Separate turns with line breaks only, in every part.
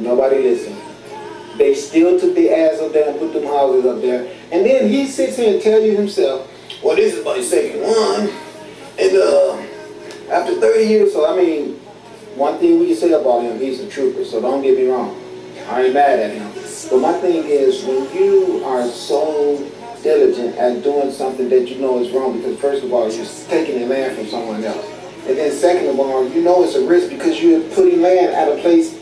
Nobody listened. They still took their ass up there and put them houses up there. And then he sits here and tell you himself, well, this is my second one. And after 30 years, so I mean, one thing we can say about him, he's a trooper, so don't get me wrong. I ain't mad at him. But my thing is, when you are so diligent at doing something that you know is wrong, because first of all, you're taking the land from someone else. And then second of all, you know it's a risk because you're putting land at a place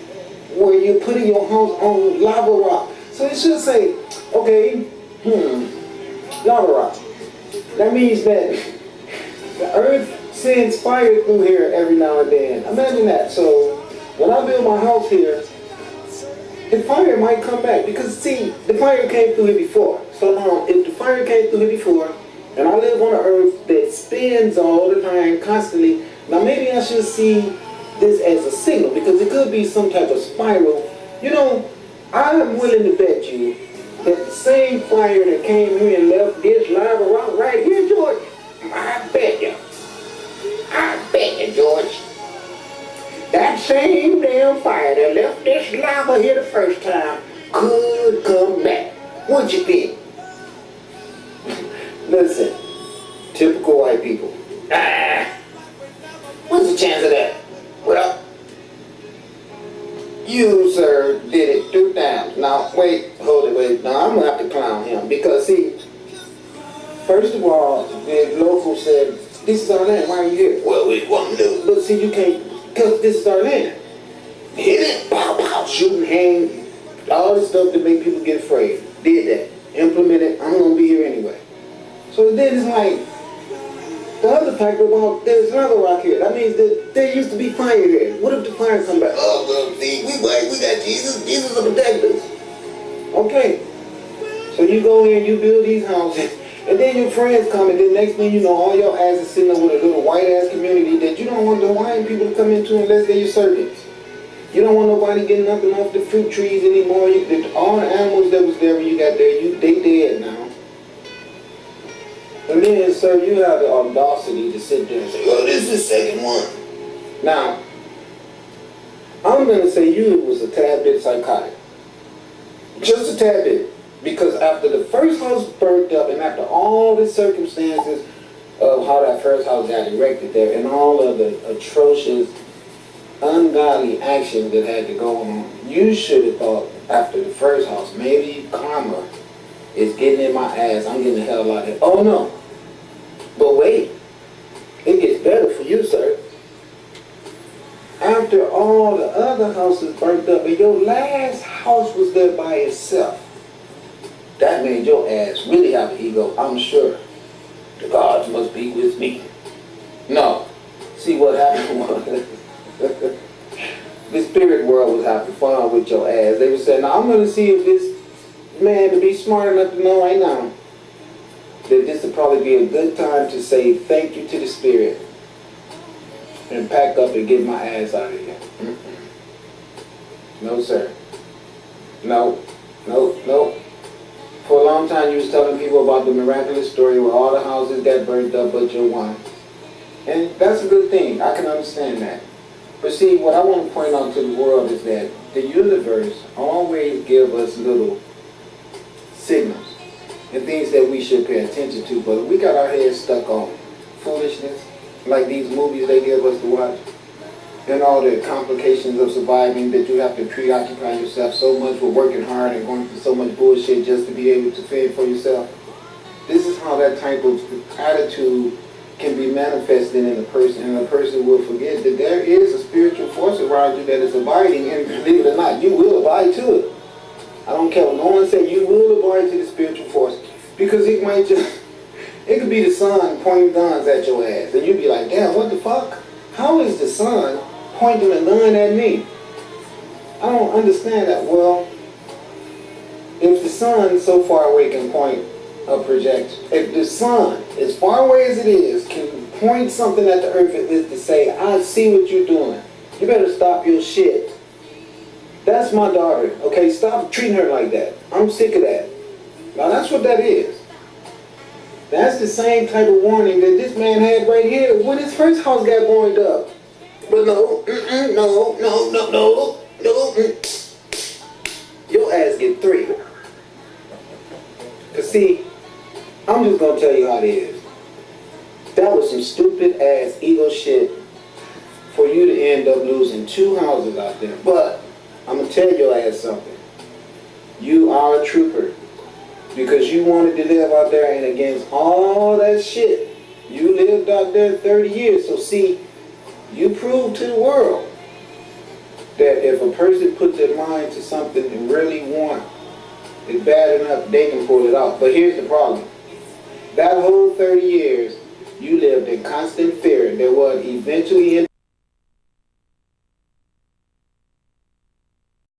where you're putting your house on lava rock. So it should say, okay, lava rock. That means that the earth sends fire through here every now and then. Imagine that. So when I build my house here, the fire might come back because see, the fire came through here before. So now, if the fire came through here before, and I live on an earth that spins all the time, constantly, now maybe I should see this as a signal because it could be some type of spiral. You know, I'm willing to bet you that the same fire that came here and left this lava rock right here, George, I bet you, George, that same damn fire that left this lava here the first time could come back. What you think? Listen, typical white people. What's the chance of that? Well, you, sir, did it 2 times. Now, wait, hold it, wait. Now, I'm going to have to clown him because, see, first of all, the local said, this is our land, why are you here? Well, we want to do. But see, you can't, because this is our land. Hit it, pow, pow, shooting, hang, all this stuff to make people get afraid. Did that. Implemented, I'm going to be here anyway. So then it's like, the other factor about there's another rock here. That means that there used to be fire here. What if the fire come back? Oh, well, see, we got Jesus. Jesus will protect us. Okay. So you go in, you build these houses, and then your friends come, and then next thing you know, all your asses sitting there with a little white-ass community that you don't want the Hawaiian people to come into unless they're your servants. You don't want nobody getting nothing off the fruit trees anymore. All the animals that was there when you got there, they dead now. And then, sir, you have the audacity to sit there and say, oh, this is the second one. Now, I'm going to say you was a tad bit psychotic. Just a tad bit. Because after the first house burnt up and after all the circumstances of how that first house got erected there and all of the atrocious, ungodly action that had to go on, you should have thought after the first house, maybe karma is getting in my ass. I'm getting the hell out of here. Oh, no. But wait, it gets better for you, sir. After all the other houses burnt up and your last house was there by itself, that made your ass really have an ego, I'm sure. The gods must be with me. No. See what happened was the spirit world was having fun with your ass. They were saying, now I'm going to see if this man to be smart enough to know right now that this would probably be a good time to say thank you to the spirit and pack up and get my ass out of here. No, sir. No. For a long time you was telling people about the miraculous story where all the houses got burnt up but your one. And that's a good thing. I can understand that. But see, what I want to point out to the world is that the universe always gives us little signals and things that we should pay attention to, but we got our heads stuck on foolishness, like these movies they give us to watch, and all the complications of surviving that you have to preoccupy yourself so much with working hard and going through so much bullshit just to be able to fend for yourself. This is how that type of attitude can be manifested in a person, and a person will forget that there is a spiritual force around you that is abiding, and believe it or not, you will abide to it. I don't care what no one says, you will abide to the spiritual force. Because it might just, it could be the sun pointing guns at your ass. And you'd be like, damn, what the fuck? How is the sun pointing a gun at me? I don't understand that. Well, if the sun so far away can point a projection, if the sun, as far away as it is, can point something at the earth is to say, I see what you're doing. You better stop your shit. That's my daughter, okay? Stop treating her like that. I'm sick of that. Now that's what that is. That's the same type of warning that this man had right here when his first house got burned up. But no. 3. Cause see, I'm just gonna tell you how it is. That was some stupid ass ego shit for you to end up losing 2 houses out there. But I'm gonna tell your ass something. You are a trooper. Because you wanted to live out there, and against all that shit, you lived out there 30 years. So see, you proved to the world that if a person puts their mind to something and really want it bad enough, they can pull it off. But here's the problem. That whole 30 years, you lived in constant fear that would eventually end